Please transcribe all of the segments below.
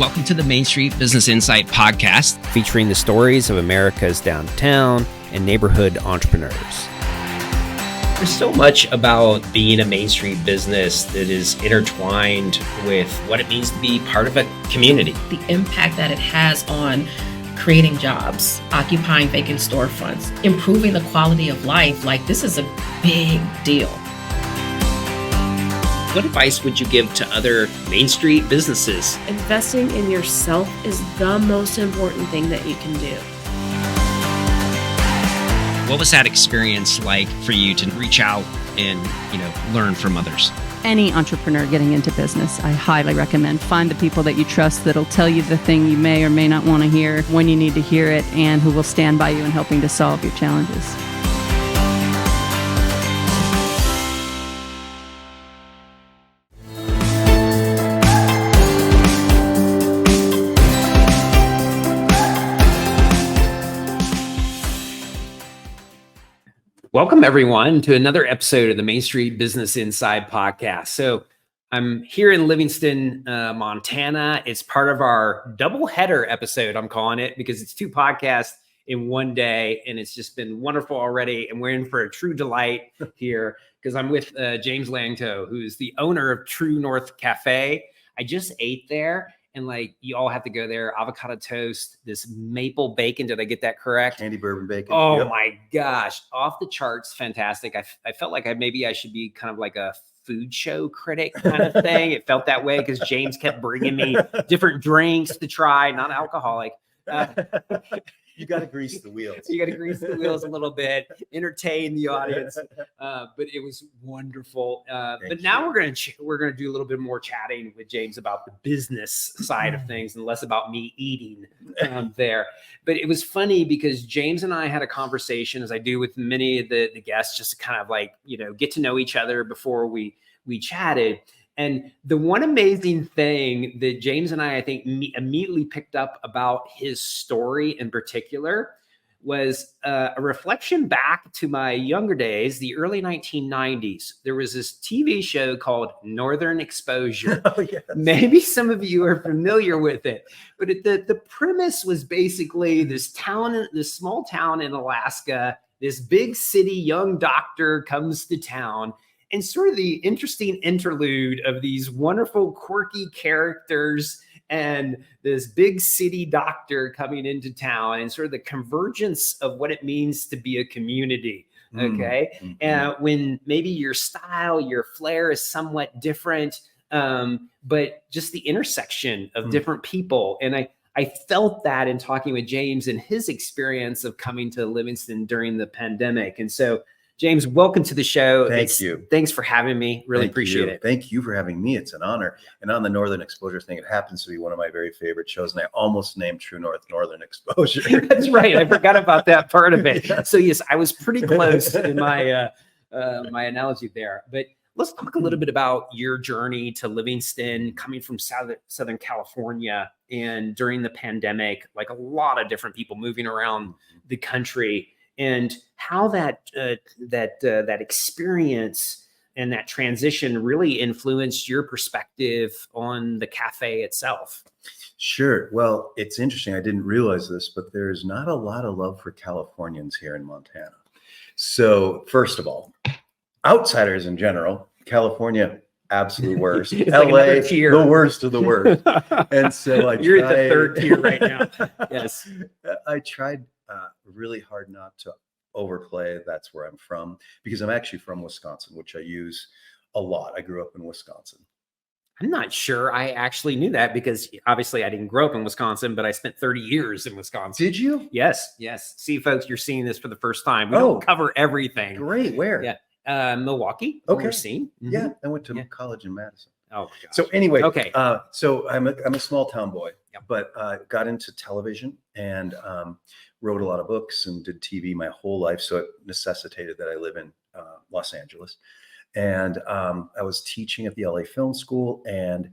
Welcome to the Main Street Business Insight Podcast, featuring the stories of America's downtown and neighborhood entrepreneurs. There's so much about being a Main Street business that is intertwined with what it means to be part of a community. The impact that it has on creating jobs, occupying vacant storefronts, improving the quality of life, this is a big deal. What advice would you give to other Main Street businesses? Investing in yourself is the most important thing that you can do. What was that experience like for you to reach out and, learn from others? Any entrepreneur getting into business, I highly recommend find the people that you trust that'll tell you the thing you may or may not want to hear when you need to hear it, and who will stand by you in helping to solve your challenges. Welcome, everyone, to another episode of the Main Street Business Inside podcast. So I'm here in Livingston, Montana. It's part of our double header episode, I'm calling it, because it's two podcasts in one day, and it's just been wonderful already. And we're in for a true delight here because I'm with James Langto, who's the owner of True North Cafe. I just ate there. And you all have to go there. Avocado toast, this maple bacon. Did I get that correct? Candy bourbon bacon. Oh Yep. My gosh. Off the charts. Fantastic. I felt like I should be kind of like a food show critic kind of thing. It felt that way because James kept bringing me different drinks to try, not alcoholic. You got to grease the wheels. You got to grease the wheels a little bit, entertain the audience. But it was wonderful. But now we're gonna do a little bit more chatting with James about the business side of things and less about me eating there. But it was funny because James and I had a conversation, as I do with many of the guests, just to kind of get to know each other before we chatted. And the one amazing thing that James and I think, immediately picked up about his story in particular was a reflection back to my younger days, the early 1990s. There was this TV show called Northern Exposure. Oh, yes. Maybe some of you are familiar with it, but the premise was basically this small town in Alaska, this big city young doctor comes to town. And sort of the interesting interlude of these wonderful, quirky characters and this big city doctor coming into town, and sort of the convergence of what it means to be a community. Okay. Mm-hmm. And when maybe your style, your flair is somewhat different, but just the intersection of different people. And I felt that in talking with James and his experience of coming to Livingston during the pandemic. And so, James, welcome to the show. Thank you. Thanks for having me. Really appreciate it. Thank you for having me. It's an honor. And on the Northern Exposure thing, it happens to be one of my very favorite shows. And I almost named True North Northern Exposure. That's right. I forgot about that part of it. Yeah. So yes, I was pretty close in my my analogy there. But let's talk a little bit about your journey to Livingston, coming from Southern California, and during the pandemic, like a lot of different people moving around the country, and how that experience and that transition really influenced your perspective on the cafe itself. Sure. Well, it's interesting. I didn't realize this, but there's not a lot of love for Californians here in Montana. So first of all, outsiders in general, California, absolute worst. LA, the worst of the worst. And so You're at the third tier right now. Yes. I tried really hard not to overplay that's where I'm from, because I'm actually from Wisconsin, which I use a lot. I grew up in Wisconsin. I'm not sure I actually knew that, because obviously I didn't grow up in Wisconsin, but I spent 30 years in Wisconsin. Did you? Yes. See, folks, you're seeing this for the first time. We don't cover everything. Great. Where? Yeah. Milwaukee. Okay. Mm-hmm. Yeah. I went to college in Madison. Oh, gosh. So anyway, okay. So I'm a small town boy, Yep. but got into television and wrote a lot of books and did TV my whole life. So it necessitated that I live in Los Angeles. And I was teaching at the LA Film School, and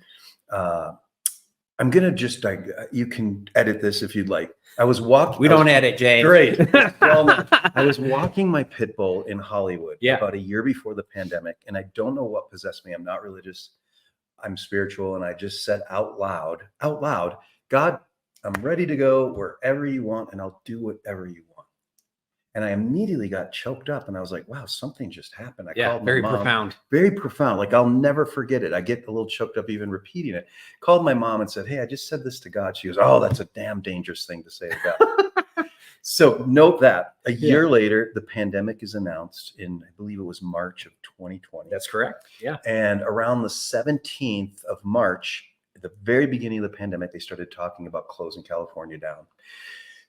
I'm going to just, you can edit this if you'd like. I was walking. We don't edit, Jay. Great. Well, I was walking my pit bull in Hollywood Yeah. about a year before the pandemic, and I don't know what possessed me. I'm not religious. I'm spiritual. And I just said out loud, God, I'm ready to go wherever you want, and I'll do whatever you want. And I immediately got choked up, and I was like, wow, something just happened. I called my Very mom. profound. Very profound. Like, I'll never forget it. I get a little choked up even repeating it. Called my mom and said, hey, I just said this to God. She goes, oh, that's a damn dangerous thing to say to God. So note that a year later, the pandemic is announced in, I believe it was March of 2020. That's correct. Yeah. And around the 17th of March, at the very beginning of the pandemic, they started talking about closing California down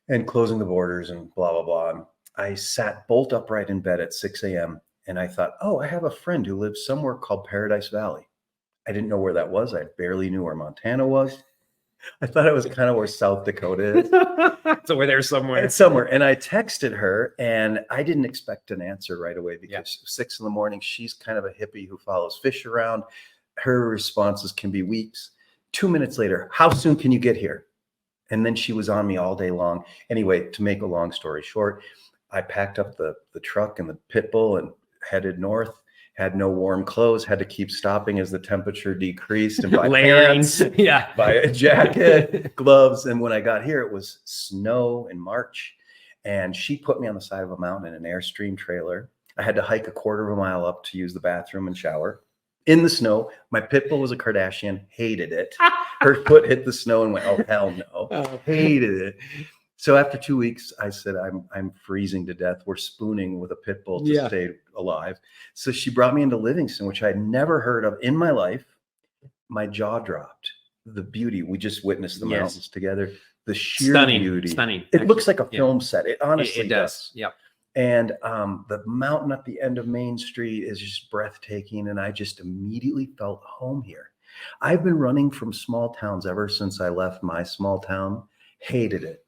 and closing the borders and blah, blah, blah. And I sat bolt upright in bed at 6 a.m. and I thought, oh, I have a friend who lives somewhere called Paradise Valley. I didn't know where that was. I barely knew where Montana was. I thought it was kind of where South Dakota is. So we're there somewhere. It's somewhere. And I texted her, and I didn't expect an answer right away because 6 a.m, she's kind of a hippie who follows fish around. Her responses can be weeks. 2 minutes later, how soon can you get here? And then she was on me all day long. Anyway, to make a long story short, I packed up the truck and the pit bull and headed north. Had no warm clothes, had to keep stopping as the temperature decreased, and buy pants, buy a jacket, gloves. And when I got here, it was snow in March. And she put me on the side of a mountain in an Airstream trailer. I had to hike a quarter of a mile up to use the bathroom and shower in the snow. My pit bull was a Kardashian, hated it. Her foot hit the snow and went, oh, hell no, hated it. So after 2 weeks, I said, I'm freezing to death. We're spooning with a pit bull to stay alive. So she brought me into Livingston, which I had never heard of in my life. My jaw dropped. The beauty. We just witnessed the mountains together. The sheer beauty. Stunning. It looks like a film set. It honestly it does. Yep. And the mountain at the end of Main Street is just breathtaking. And I just immediately felt home here. I've been running from small towns ever since I left my small town. Hated it.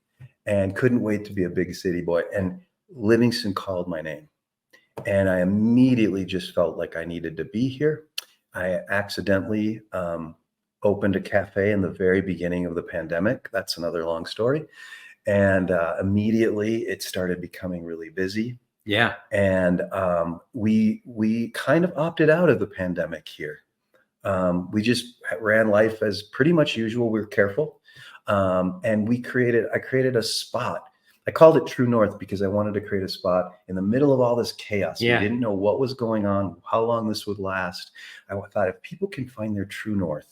And couldn't wait to be a big city boy. And Livingston called my name. And I immediately just felt like I needed to be here. I accidentally opened a cafe in the very beginning of the pandemic. That's another long story. And immediately it started becoming really busy. Yeah. And we kind of opted out of the pandemic here. We just ran life as pretty much usual. We were careful. And I created a spot. I called it True North because I wanted to create a spot in the middle of all this chaos. Yeah. We didn't know what was going on, how long this would last. I thought if people can find their true north,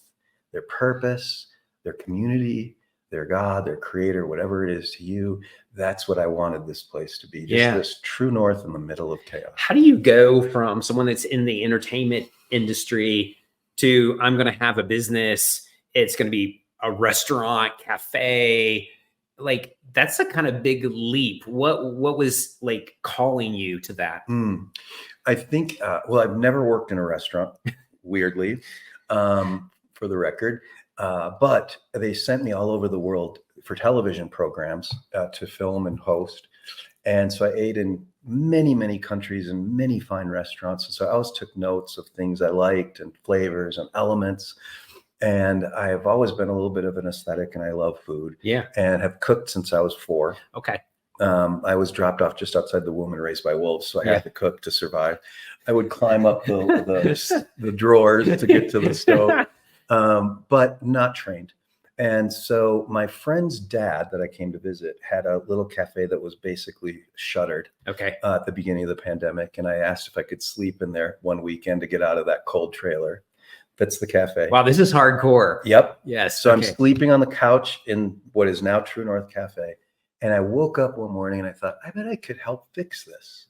their purpose, their community, their God, their creator, whatever it is to you, that's what I wanted this place to be. Just this true north in the middle of chaos. How do you go from someone that's in the entertainment industry to I'm going to have a business, it's going to be a restaurant, cafe? Like, that's a kind of big leap. What was like calling you to that? I think, well, I've never worked in a restaurant, weirdly, for the record. But they sent me all over the world for television programs to film and host. And so I ate in many, many countries and many fine restaurants. And so I always took notes of things I liked and flavors and elements. And I have always been a little bit of an aesthetic, and I love food. Yeah. And have cooked since I was 4. Okay. I was dropped off just outside the womb and raised by wolves, so I had to cook to survive. I would climb up the drawers to get to the stove, but not trained. And so my friend's dad that I came to visit had a little cafe that was basically shuttered at the beginning of the pandemic. And I asked if I could sleep in there one weekend to get out of that cold trailer. That's the cafe. Wow, this is hardcore. Yep. Yes. So I'm sleeping on the couch in what is now True North Cafe. And I woke up one morning and I thought, I bet I could help fix this.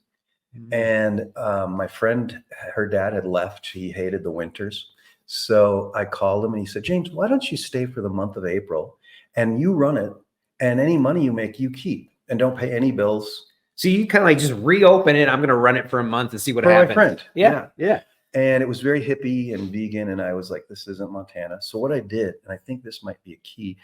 And my friend, her dad had left. He hated the winters. So I called him and he said, James, why don't you stay for the month of April and you run it, and any money you make, you keep, and don't pay any bills. So you kind of like just reopen it. I'm going to run it for a month and see what happens. My friend. Yeah. And it was very hippie and vegan. And I was like, this isn't Montana. So what I did, and I think this might be a key,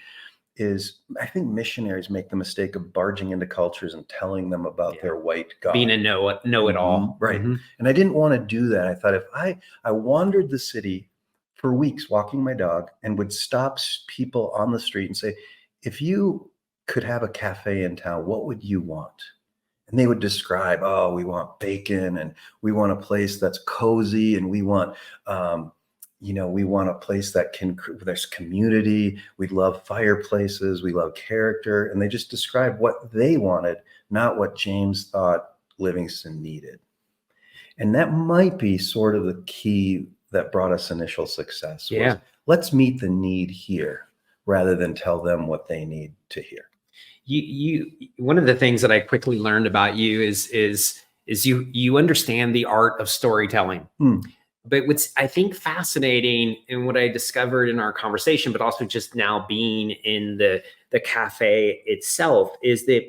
is I think missionaries make the mistake of barging into cultures and telling them about their white God. Being a know-it-all. Right. And I didn't want to do that. I thought if I wandered the city for weeks walking my dog and would stop people on the street and say, if you could have a cafe in town, what would you want? And they would describe, oh, we want bacon, and we want a place that's cozy, and we want, we want a place that there's community. We love fireplaces. We love character. And they just described what they wanted, not what James thought Livingston needed. And that might be sort of the key that brought us initial success. Was, let's meet the need here rather than tell them what they need to hear. You one of the things that I quickly learned about you is you understand the art of storytelling. But what's, I think, fascinating, and what I discovered in our conversation, but also just now being in the cafe itself, is that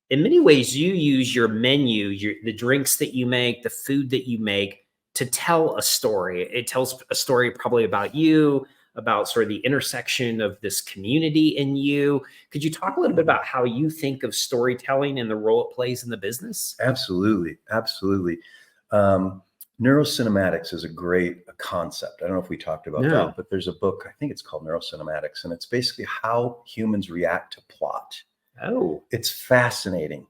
in many ways you use your menu, the drinks that you make, the food that you make, to tell a story. It tells a story probably about you, about sort of the intersection of this community in you. Could you talk a little bit about how you think of storytelling and the role it plays in the business? Absolutely. Absolutely. Neurocinematics is a great concept. I don't know if we talked about that, but there's a book, I think it's called Neurocinematics, and it's basically how humans react to plot. Oh, it's fascinating.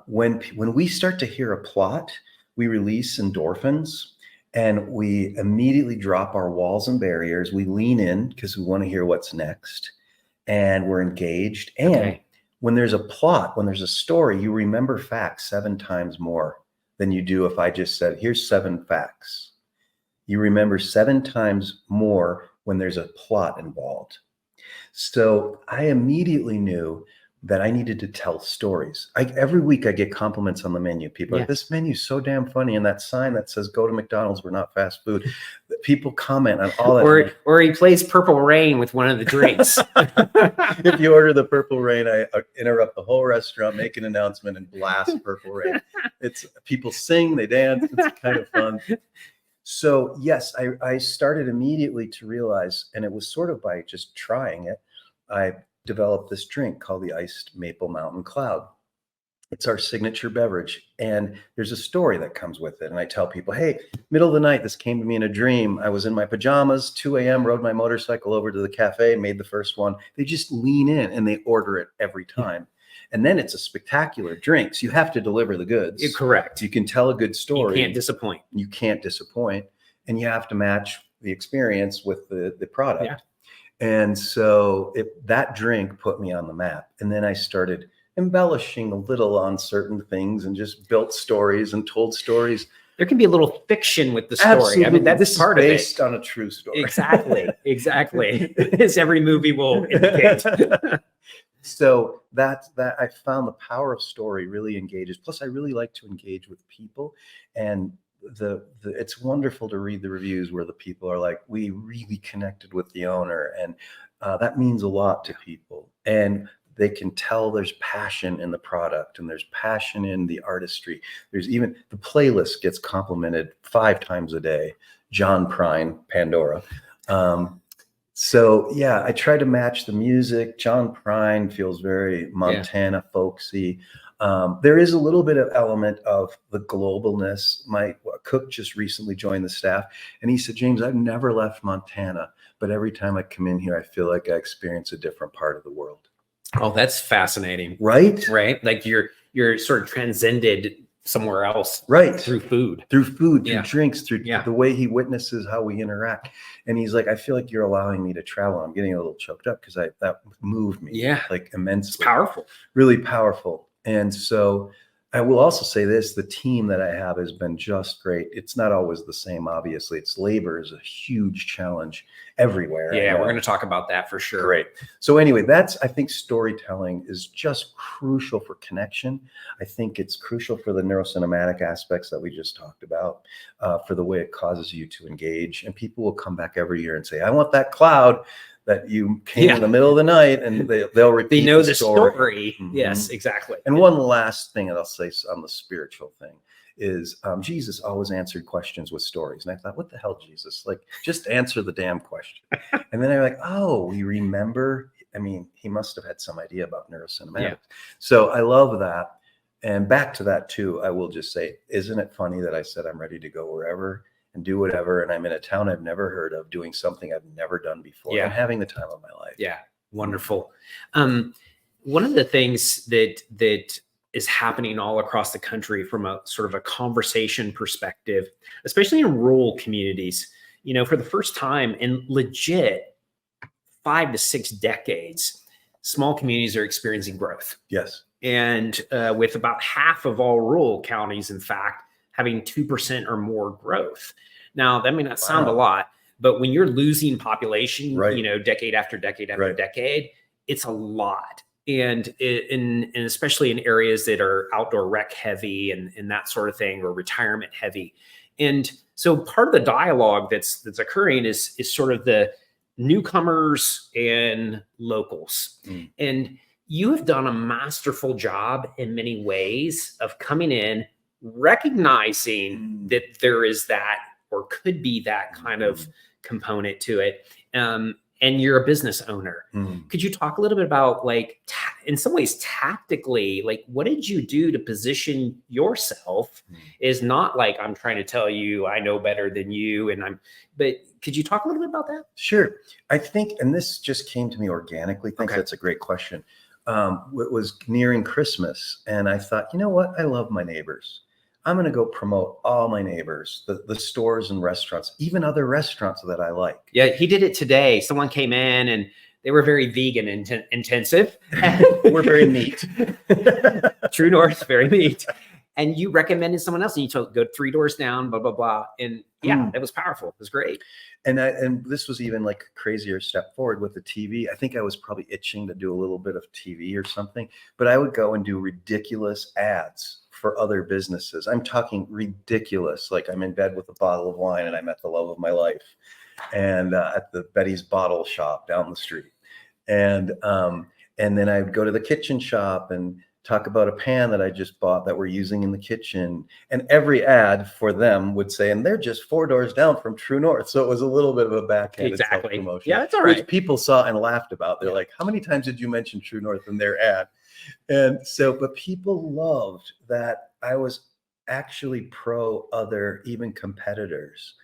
When we start to hear a plot, we release endorphins and we immediately drop our walls and barriers. We lean in because we want to hear what's next, and we're engaged. And when there's a plot, when there's a story, you remember facts 7 times more than you do if I just said, here's 7 facts. You remember 7 times more when there's a plot involved. So I immediately knew that I needed to tell stories. Every week I get compliments on the menu. People are like, this menu's so damn funny. And that sign that says, go to McDonald's, we're not fast food. People comment on all that. Or he plays Purple Rain with one of the drinks. If you order the Purple Rain, I interrupt the whole restaurant, make an announcement, and blast Purple Rain. It's people sing, they dance. It's kind of fun. So yes, I started immediately to realize, and it was sort of by just trying it, I developed this drink called the Iced Maple Mountain Cloud. It's our signature beverage, and there's a story that comes with it. And I tell people, hey, middle of the night, this came to me in a dream. I was in my pajamas, 2 a.m., rode my motorcycle over to the cafe, made the first one. They just lean in and they order it every time. And then it's a spectacular drink. So you have to deliver the goods. Correct. You can tell a good story. You can't disappoint. You can't disappoint. And you have to match the experience with the product. Yeah. And so that drink put me on the map. And then I started embellishing a little on certain things and just built stories and told stories. There can be a little fiction with the story. Absolutely. I mean, that's part of it. Based on a true story. Exactly. As every movie will indicate. So that I found the power of story really engages. Plus, I really like to engage with people, and it's wonderful to read the reviews where the people are like, we really connected with the owner, and that means a lot to people. And they can tell there's passion in the product and there's passion in the artistry. There's even the playlist gets complimented 5 times a day. John Prine, Pandora. So yeah, I try to match the music. John Prine feels very Montana folksy. There is a little bit of element of the globalness. My cook just recently joined the staff, and he said, James, I've never left Montana, but every time I come in here, I feel like I experience a different part of the world. Oh, that's fascinating. Right? Right. Like you're sort of transcended somewhere else. Right. Through food. Through drinks, through Yeah. the way he witnesses how we interact. And he's like, I feel like you're allowing me to travel. I'm getting a little choked up because that moved me like immensely. It's powerful. Really powerful. And so I will also say this, the team that I have has been just great. It's not always the same, obviously. Labor is a huge challenge everywhere. Yeah, we're going to talk about that for sure. Great. So anyway, I think storytelling is just crucial for connection. I think it's crucial for the neurocinematic aspects that we just talked about, for the way it causes you to engage. And people will come back every year and say, I want that cloud that you came in the middle of the night, and they'll repeat. They know the story. Mm-hmm. Yes, exactly. And one last thing that I'll say on the spiritual thing is Jesus always answered questions with stories. And I thought, what the hell, Jesus? Like, just answer the damn question. And then I'm like, oh, we remember. I mean, he must have had some idea about neurocinematics. Yeah. So I love that. And back to that too, I will just say, isn't it funny that I said I'm ready to go wherever and do whatever, and I'm in a town I've never heard of, doing something I've never done before, and having the time of my life. Yeah, wonderful. One of the things that is happening all across the country from a sort of a conversation perspective, especially in rural communities, for the first time in legit 5 to 6 decades, small communities are experiencing growth. Yes. And with about half of all rural counties, in fact, having 2% or more growth. Now, that may not sound a lot, but when you're losing population, decade after decade after decade, it's a lot. And especially in areas that are outdoor rec heavy and that sort of thing, or retirement heavy. And so part of the dialogue that's occurring is sort of the newcomers and locals. And you have done a masterful job in many ways of coming in, recognizing that there is that, or could be that kind of component to it. And you're a business owner. Could you talk a little bit about, like, in some ways tactically, like, what did you do to position yourself? Is not like I'm trying to tell you I know better than you, but could you talk a little bit about that? Sure. I think, and this just came to me organically. Thanks. That's a great question. It was nearing Christmas, and I thought, you know what? I love my neighbors. I'm going to go promote all my neighbors, the stores and restaurants, even other restaurants that I like. Yeah, he did it today. Someone came in and they were very vegan intensive. We're very neat. True North, very neat. And you recommended someone else, and you told go 3 doors down, blah, blah, blah. And yeah, that was powerful. It was great. And this was even like a crazier step forward with the TV. I think I was probably itching to do a little bit of TV or something, but I would go and do ridiculous ads for other businesses. I'm talking ridiculous. Like, I'm in bed with a bottle of wine and I met the love of my life, and at the Betty's Bottle Shop down the street. And then I'd go to the kitchen shop and talk about a pan that I just bought that we're using in the kitchen. And every ad for them would say, and they're just 4 doors down from True North. So it was a little bit of a backhanded self-promotion. Yeah, that's all right. Which people saw and laughed about. They're like, how many times did you mention True North in their ad? And so, but people loved that I was actually pro other, even competitors.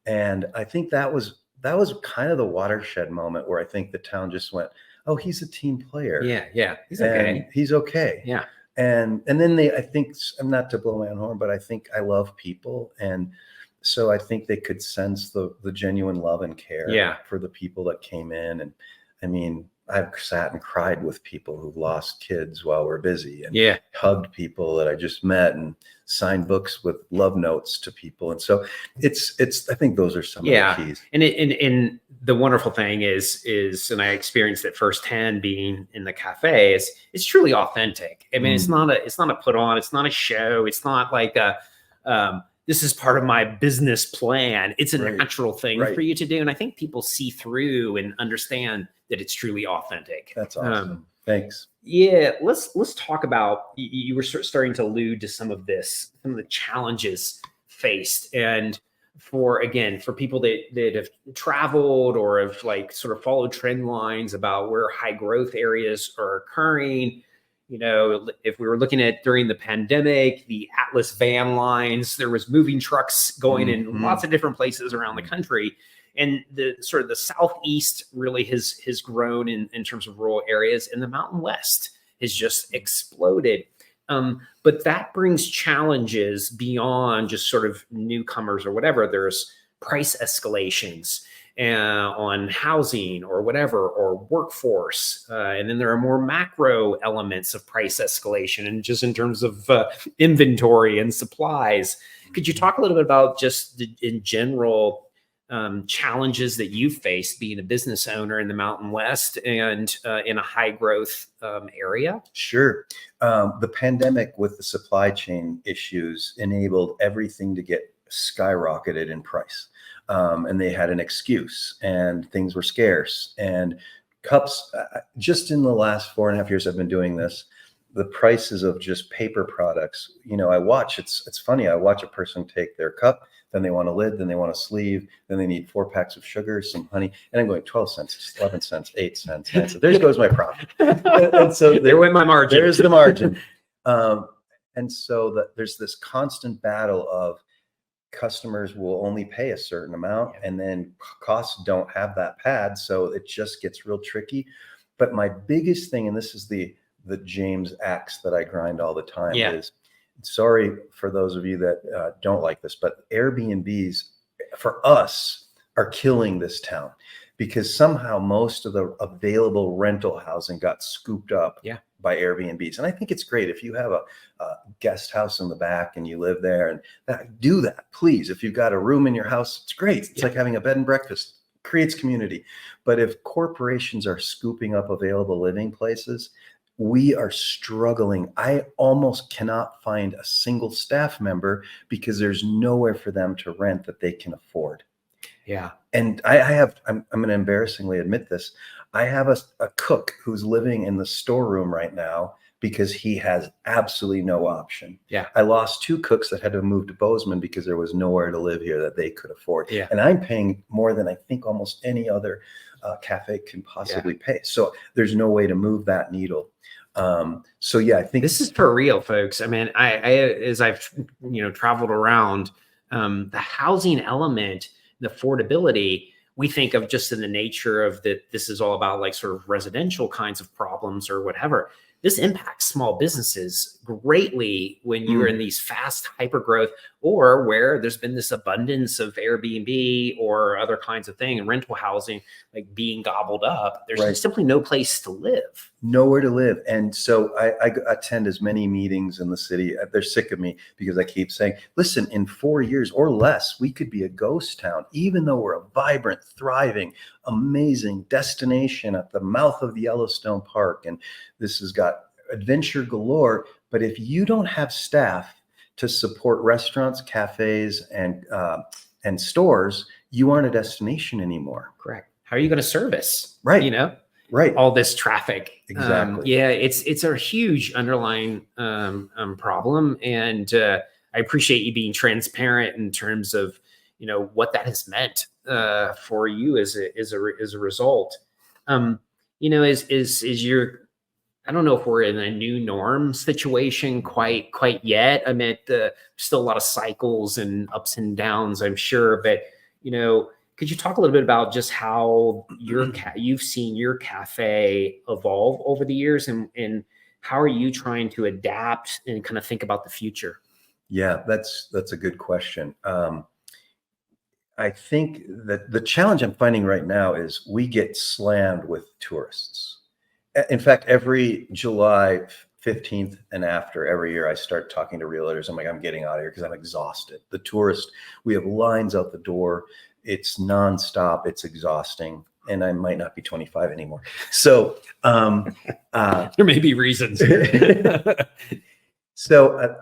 And I think that was kind of the watershed moment where I think the town just went, oh, he's a team player. Yeah. He's okay. He's okay. Yeah. And then I think, I'm not to blow my own horn, but I think I love people. And so I think they could sense the genuine love and care for the people that came in. And I mean, I've sat and cried with people who've lost kids while we're busy, and hugged people that I just met, and signed books with love notes to people. And so it's I think those are some of the keys. And the wonderful thing is, and I experienced it firsthand being in the cafe, is it's truly authentic. I mean, it's not a put on, it's not a show. It's not like this is part of my business plan. It's a natural thing for you to do. And I think people see through and understand that it's truly authentic. That's awesome. Thanks. Yeah, let's talk about, you were starting to allude to some of the challenges faced. And for people that have traveled or have like sort of followed trend lines about where high growth areas are occurring, if we were looking at during the pandemic, the Atlas van lines, there was moving trucks going in lots of different places around the country. And the sort of the Southeast really has grown in terms of rural areas, and the Mountain West has just exploded. But that brings challenges beyond just sort of newcomers or whatever. There's price escalations on housing or whatever, or workforce. And then there are more macro elements of price escalation, and just in terms of inventory and supplies. Could you talk a little bit about just in general challenges that you faced being a business owner in the Mountain West and in a high growth area? Sure. The pandemic with the supply chain issues enabled everything to get skyrocketed in price. And they had an excuse, and things were scarce, and cups, just in the last 4.5 years I've been doing this, the prices of just paper products, I watch, it's funny. I watch a person take their cup, then they want a lid, then they want a sleeve, then they need 4 packs of sugar, some honey, and I'm going 12 cents, 11 cents, 8 cents. And so there goes my profit. And so there went my margin. There's the margin. And so there's this constant battle of customers will only pay a certain amount, and then costs don't have that pad. So it just gets real tricky. But my biggest thing, and this is the James axe that I grind all the time, is, sorry for those of you that don't like this, but Airbnbs for us are killing this town, because somehow most of the available rental housing got scooped up Yeah. by Airbnbs. And I think it's great if you have a guest house in the back and you live there, and do that, please. If you've got a room in your house, it's great. It's like having a bed and breakfast, creates community. But if corporations are scooping up available living places, we are struggling. I almost cannot find a single staff member because there's nowhere for them to rent that they can afford. Yeah. And I'm going to embarrassingly admit this. I have a cook who's living in the storeroom right now because he has absolutely no option. Yeah. I lost 2 cooks that had to move to Bozeman because there was nowhere to live here that they could afford. Yeah. And I'm paying more than I think almost any other cafe can possibly pay. So there's no way to move that needle. So yeah, I think This is for real, folks. I mean, I as I've traveled around, the housing element, the affordability, we think of just in the nature of that. This is all about like sort of residential kinds of problems or whatever. This impacts small businesses greatly when you're in these fast hyper growth, or where there's been this abundance of Airbnb or other kinds of thing and rental housing like being gobbled up. There's Right. simply no place to live. nowhere to live. And so I attend as many meetings in the city. They're sick of me because I keep saying, listen, in 4 years or less, we could be a ghost town, even though we're a vibrant, thriving, amazing destination at the mouth of the Yellowstone Park. And this has got adventure galore. But if you don't have staff to support restaurants, cafes, and stores, you aren't a destination anymore. Correct. How are you going to service? Right. Right. All this traffic. Exactly. Yeah, it's a huge underlying problem, and I appreciate you being transparent in terms of what that has meant for you as a result. Is your, I don't know if we're in a new norm situation quite yet. I mean, still a lot of cycles and ups and downs, I'm sure, but could you talk a little bit about just how you've seen your cafe evolve over the years, and how are you trying to adapt and kind of think about the future? Yeah, that's a good question. I think that the challenge I'm finding right now is we get slammed with tourists. In fact, every July 15th and after every year, I start talking to realtors. I'm like, I'm getting out of here because I'm exhausted. The tourists, we have lines out the door. It's nonstop. It's exhausting. And I might not be 25 anymore. So There may be reasons. So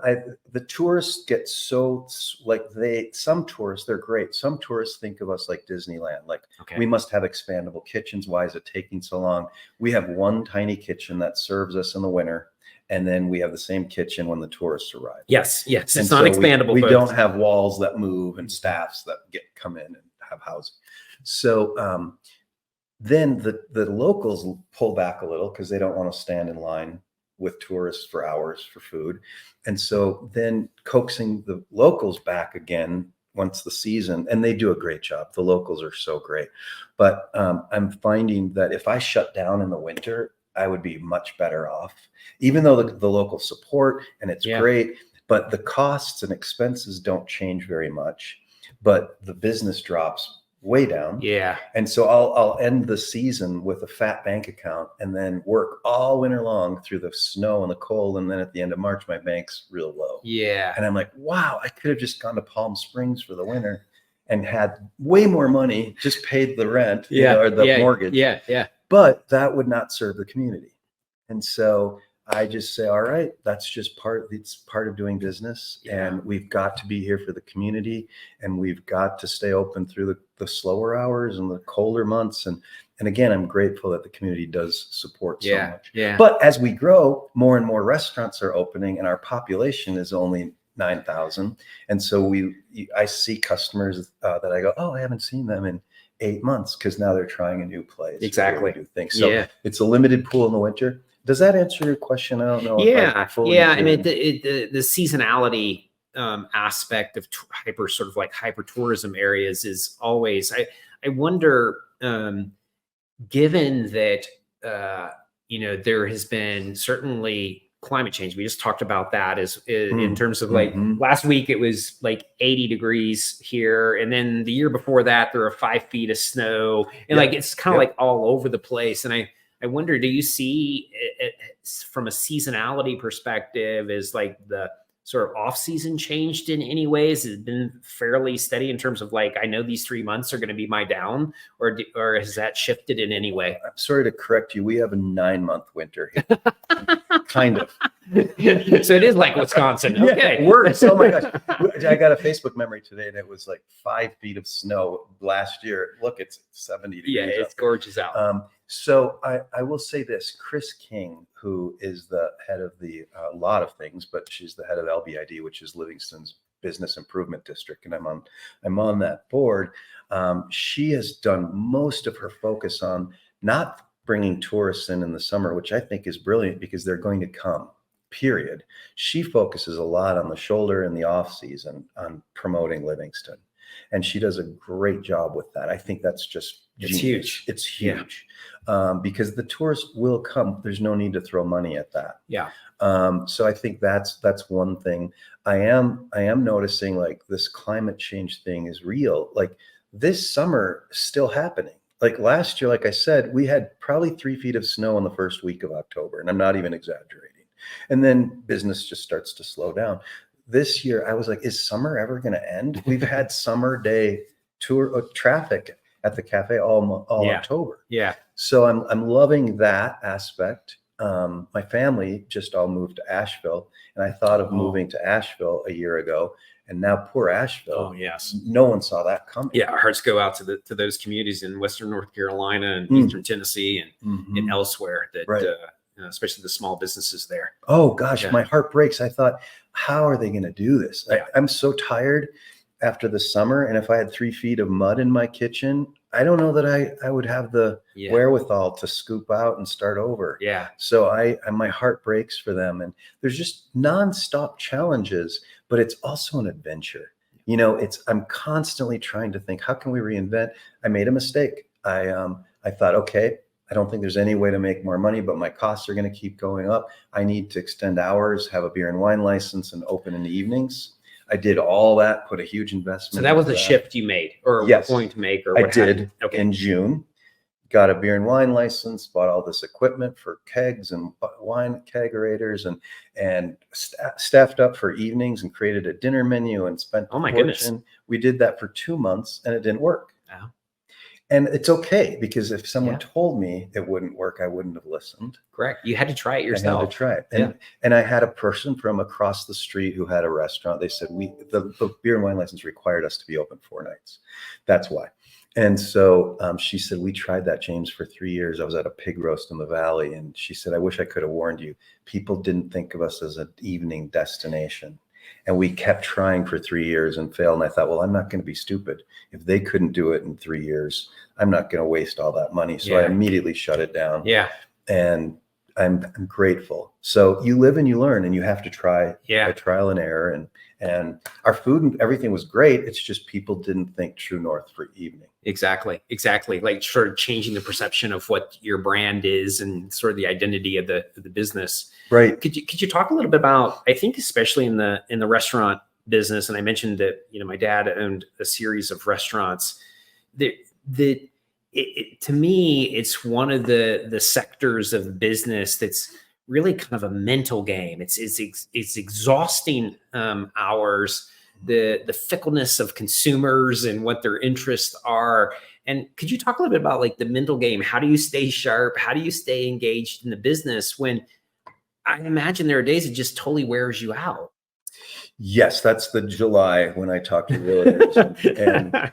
the tourists get so some tourists, they're great. Some tourists think of us like Disneyland. Like, Okay. we must have expandable kitchens. Why is it taking so long? We have one tiny kitchen that serves us in the winter. And then we have the same kitchen when the tourists arrive. Yes. And It's so not expandable. We folks. don't have walls that move and staffs that come in and have housing. So then the locals pull back a little because they don't want to stand in line with tourists for hours for food. And so then coaxing the locals back again once the season, and they do a great job. The locals are so great. But I'm finding that if I shut down in the winter, I would be much better off, even though the local support and it's great, but the costs and expenses don't change very much, but the business drops way down. Yeah. And so I'll end the season with a fat bank account and then work all winter long through the snow and the cold. And then at the end of March, my bank's real low. Yeah. And I'm like, wow, I could have just gone to Palm Springs for the winter and had way more money, just paid the rent or the mortgage. Yeah. But that would not serve the community. And so I just say, all right, that's just it's part of doing business. Yeah. And we've got to be here for the community, and we've got to stay open through the slower hours and the colder months. And again, I'm grateful that the community does support so much. Yeah. But as we grow, more and more restaurants are opening, and our population is only 9,000. And so I see customers that I go, oh, I haven't seen them in 8 months because now they're trying a new place. Exactly. Do things. So it's a limited pool in the winter. Does that answer your question? I don't know. I mean, the seasonality aspect of hyper tourism areas is always, I wonder, given that, there has been certainly climate change. We just talked about that in terms of like Mhm. last week it was like 80 degrees here, and then the year before that there were 5 feet of snow, and Yeah. like it's kind of Yep. like all over the place. And I wonder, do you see it from a seasonality perspective, is like the sort of off season changed in any ways? Has it been fairly steady in terms of like, I know these 3 months are going to be my down, or has that shifted in any way? I'm sorry to correct you. We have a 9-month winter here. Kind of. So it is like Wisconsin. Yeah, Okay. worse. Oh my gosh. I got a Facebook memory today and it was like 5 feet of snow last year. Look, it's 70 degrees. Yeah, it's out. gorgeous out. So I will say this, Chris King, who is the head of the lot of things, but she's the head of LBID, which is Livingston's Business Improvement District, and I'm on that board. She has done most of her focus on not bringing tourists in the summer, which I think is brilliant because they're going to come. Period. She focuses a lot on the shoulder and the off season on promoting Livingston, and she does a great job with that. I think that's just It's genius. huge. It's huge because the tourists will come. There's no need to throw money at that. Yeah. So I think that's one thing. I am noticing like this climate change thing is real. Like this summer still happening. Like last year, like I said, we had probably 3 feet of snow in the first week of October, and I'm not even exaggerating. And then business just starts to slow down. This year, I was like, is summer ever going to end? We've had summer day tour traffic at the cafe all Yeah. October. Yeah. So I'm loving that aspect. My family just all moved to Asheville, and I thought of moving to Asheville a year ago, and now poor Asheville. Oh, yes. No one saw that coming. Yeah. Our hearts go out to those communities in Western North Carolina and Mm. Eastern Tennessee and Mhm. elsewhere that, Right. Especially the small businesses there. Oh gosh, Yeah. my heart breaks. I thought, how are they going to do this? Yeah. I'm so tired after the summer, and if I had 3 feet of mud in my kitchen, I don't know that I would have the Yeah. wherewithal to scoop out and start over. Yeah. So my heart breaks for them, and there's just nonstop challenges, but it's also an adventure. You know, I'm constantly trying to think, how can we reinvent? I made a mistake. I thought, okay, I don't think there's any way to make more money, but my costs are going to keep going up. I need to extend hours, have a beer and wine license, and open in the evenings. I did all that, put a huge investment. So that was into the shift you made, or Yes. were going to make, or I what have did you. Okay. in June. Got a beer and wine license, bought all this equipment for kegs and wine kegerators, and staffed up for evenings and created a dinner menu and spent. Oh my a goodness. fortune. We did that for 2 months and it didn't work. Wow. And it's okay because if someone Yeah. told me it wouldn't work, I wouldn't have listened. Correct. You had to try it I had yourself. to try it. Yeah. And I had a person from across the street who had a restaurant. They said the beer and wine license required us to be open 4 nights. That's why. And so she said, we tried that, James, for 3 years. I was at a pig roast in the valley. And she said, I wish I could have warned you. People didn't think of us as an evening destination. And we kept trying for 3 years and failed. And I thought, well, I'm not going to be stupid. If they couldn't do it in 3 years, I'm not going to waste all that money. So I Yeah. immediately shut it down. Yeah. And I'm grateful. So you live and you learn, and you have to try Yeah. by trial and error. And our food and everything was great. It's just people didn't think True North for evening. Exactly. Like sort of changing the perception of what your brand is and sort of the identity of the business. Right. Could you talk a little bit about, I think especially in the restaurant business, and I mentioned that, my dad owned a series of restaurants, to me, it's one of the sectors of business that's really kind of a mental game. It's exhausting hours, the fickleness of consumers and what their interests are. And could you talk a little bit about like the mental game? How do you stay sharp? How do you stay engaged in the business when I imagine there are days it just totally wears you out? Yes, that's the July when I talk to realtors. and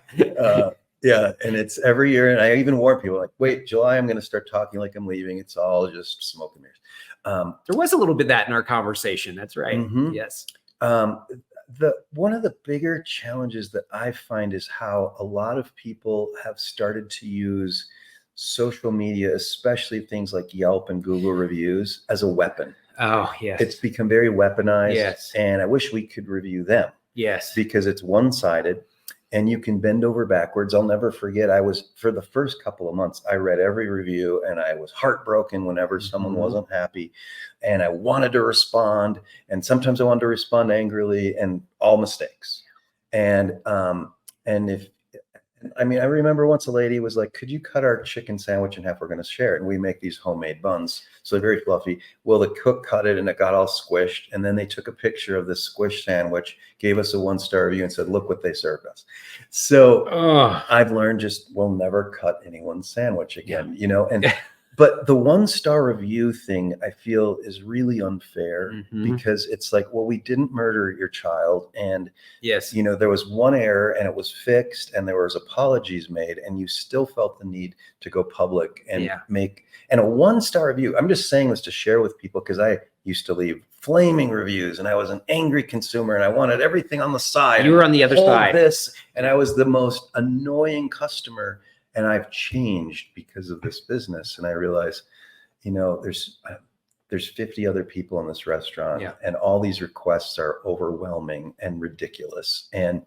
yeah, and it's every year. And I even warn people like, wait, July, I'm going to start talking like I'm leaving. It's all just smoke and mirrors. There was a little bit of that in our conversation. That's right. Mhm. Yes. One of the bigger challenges that I find is how a lot of people have started to use social media, especially things like Yelp and Google reviews, as a weapon. Oh, yes. It's become very weaponized. Yes. And I wish we could review them Yes. because it's one-sided. and you can bend over backwards. I'll never forget. For the first couple of months, I read every review and I was heartbroken whenever someone wasn't happy, and I wanted to respond. And sometimes I wanted to respond angrily, and all mistakes. And I remember once a lady was like, could you cut our chicken sandwich in half? We're going to share it. And we make these homemade buns. So they're very fluffy. Well, the cook cut it and it got all squished. And then they took a picture of this squished sandwich, gave us a 1-star review and said, look what they served us. So I've learned we'll never cut anyone's sandwich again, and but the 1-star review thing, I feel, is really unfair because it's like, well, we didn't murder your child. And, yes, there was one error and it was fixed and there was apologies made, and you still felt the need to go public and make a 1-star review. I'm just saying this to share with people because I used to leave flaming reviews and I was an angry consumer and I wanted everything on the side. You were on the other side. And I was the most annoying customer. And I've changed because of this business. And I realize, there's 50 other people in this restaurant and all these requests are overwhelming and ridiculous. And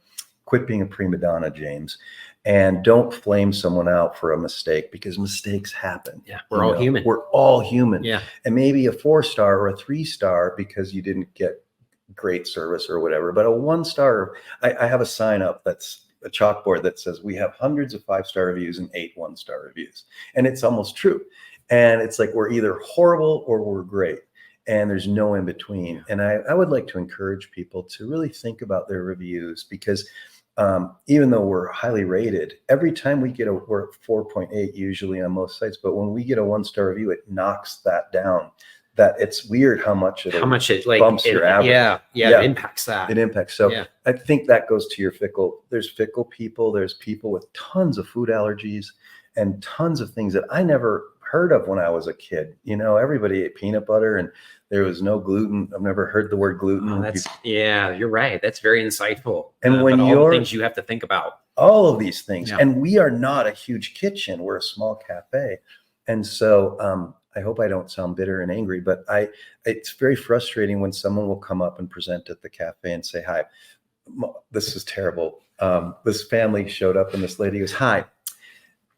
quit being a prima donna, James, and don't flame someone out for a mistake, because mistakes happen. Yeah, we're all human. We're all human. Yeah. And maybe a 4-star or a 3-star because you didn't get great service or whatever, but a 1-star, I have a sign up that's a chalkboard that says we have hundreds of 5-star reviews and 8 1-star reviews. And it's almost true. And it's like, we're either horrible or we're great. And there's no in between. And I would like to encourage people to really think about their reviews, because even though we're highly rated, every time we're at 4.8 usually on most sites, but when we get a 1-star review, it knocks that down. That it's weird how much it bumps your average. It impacts that. It impacts. So I think that goes to your there's fickle people. There's people with tons of food allergies and tons of things that I never heard of when I was a kid. Everybody ate peanut butter and there was no gluten. I've never heard the word gluten. You're right. That's very insightful. And when all the things you have to think about. All of these things. Yeah. And we are not a huge kitchen. We're a small cafe. And so, I hope I don't sound bitter and angry, but it's very frustrating when someone will come up and present at the cafe and say, hi, this is terrible. This family showed up and this lady goes, hi.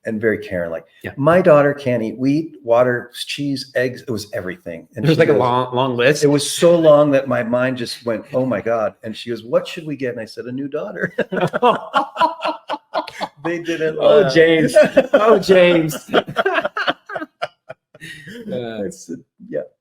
And very caring, like, my daughter can't eat wheat, water, cheese, eggs. It was everything. And it was like a long list. It was so long that my mind just went, oh my God. And she goes, what should we get? And I said, a new daughter. They didn't. Oh, James. Oh, James.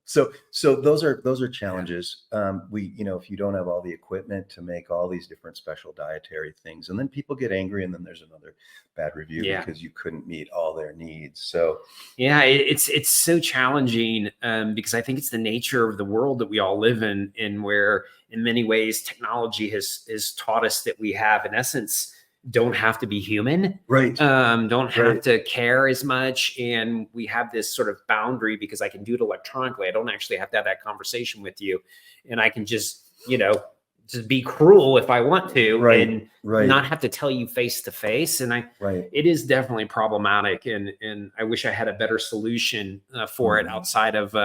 So those are challenges. If you don't have all the equipment to make all these different special dietary things, and then people get angry, and then there's another bad review because you couldn't meet all their needs. So it's so challenging because I think it's the nature of the world that we all live in where in many ways technology has taught us that we have, in essence, don't have to be human, right? Don't have to care as much. And we have this sort of boundary because I can do it electronically. I don't actually have to have that conversation with you. And I can just, just be cruel if I want to and not have to tell you face to face. And it is definitely problematic. And I wish I had a better solution for it outside of,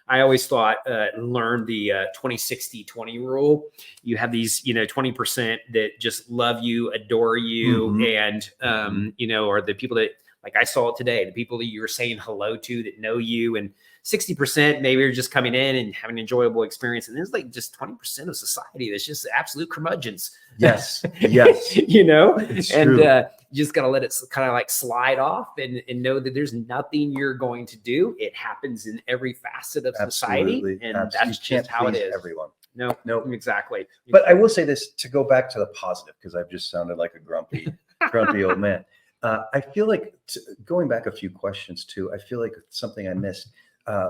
I always thought, learn the 20-60-20 rule. You have these, 20% that just love you, adore you, and, are the people that, like I saw it today, the people that you're saying hello to that know you, and 60% maybe are just coming in and having an enjoyable experience. And there's like just 20% of society that's just absolute curmudgeons. Yes. It's true. You just got to let it kind of like slide off and know that there's nothing you're going to do. It happens in every facet of society. And that's just how it is. Everyone. No, exactly. But I will say this to go back to the positive, because I've just sounded like a grumpy old man. I feel like going back a few questions too, I feel like something I missed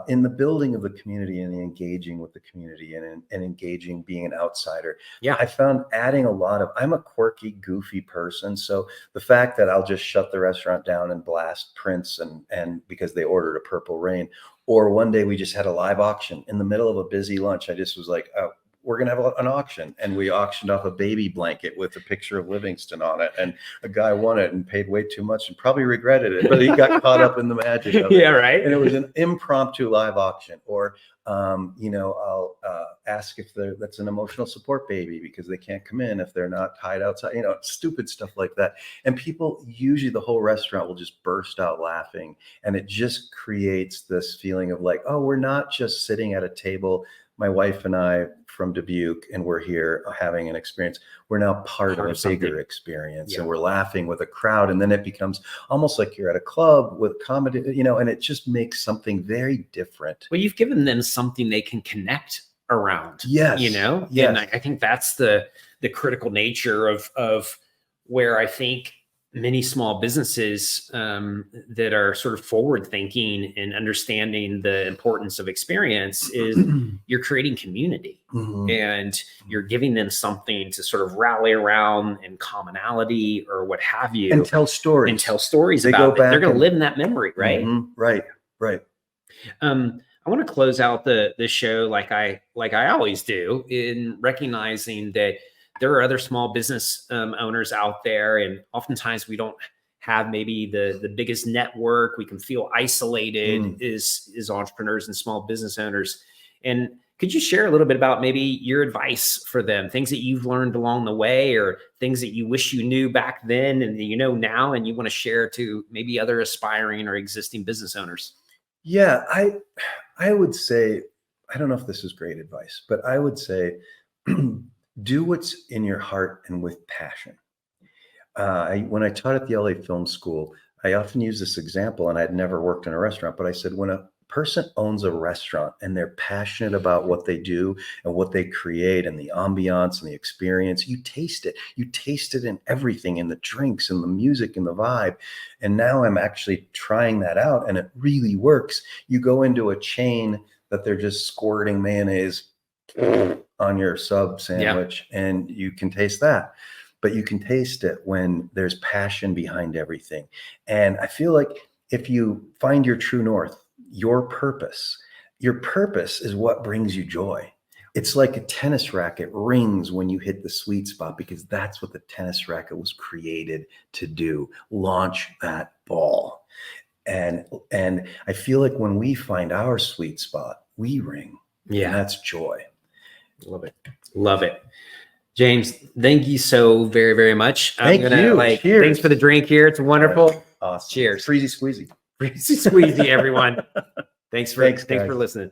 in the building of the community and the engaging with the community and engaging, being an outsider. Yeah. I found adding a lot of, I'm a quirky, goofy person. So the fact that I'll just shut the restaurant down and blast Prince and because they ordered a Purple Rain, or one day we just had a live auction in the middle of a busy lunch. I just was like, oh, we're going to have an auction. And we auctioned off a baby blanket with a picture of Livingston on it. And a guy won it and paid way too much and probably regretted it, but he got caught up in the magic of it. Yeah, right. And it was an impromptu live auction. Or, I'll ask if that's an emotional support baby because they can't come in if they're not tied outside, stupid stuff like that. And people, usually the whole restaurant will just burst out laughing. And it just creates this feeling of like, oh, we're not just sitting at a table, my wife and I from Dubuque, and we're here having an experience. We're now part of a bigger experience, and we're laughing with a crowd. And then it becomes almost like you're at a club with comedy, and it just makes something very different. Well, you've given them something they can connect around. Yes. Yes. And I think that's the critical nature of where I think many small businesses that are sort of forward thinking and understanding the importance of experience is you're creating community and you're giving them something to sort of rally around and commonality or what have you. And tell stories. They go about it. back They're going to and- live in that memory, right? Right. I want to close out the show like I always do, in recognizing that there are other small business owners out there, and oftentimes we don't have maybe the biggest network. We can feel isolated as entrepreneurs and small business owners. And could you share a little bit about maybe your advice for them, things that you've learned along the way, or things that you wish you knew back then and now, and you want to share to maybe other aspiring or existing business owners? Yeah, I would say, I don't know if this is great advice, but I would say, do what's in your heart and with passion. When I taught at the LA Film School, I often use this example, and I'd never worked in a restaurant, but I said, when a person owns a restaurant and they're passionate about what they do and what they create and the ambiance and the experience, you taste it. You taste it in everything, in the drinks and the music and the vibe. And now I'm actually trying that out, and it really works. You go into a chain that they're just squirting mayonnaise on your sub sandwich, and you can taste that, but you can taste it when there's passion behind everything. And I feel like if you find your true north, your purpose is what brings you joy. It's like a tennis racket rings when you hit the sweet spot, because that's what the tennis racket was created to do. Launch that ball. And I feel like when we find our sweet spot, we ring. Yeah. And that's joy. Love it. James, thank you so very, very much. Thank you. Cheers. Thanks for the drink here. It's wonderful. Awesome. Cheers. Freezy squeezy. Squeezy, everyone. Thanks for listening.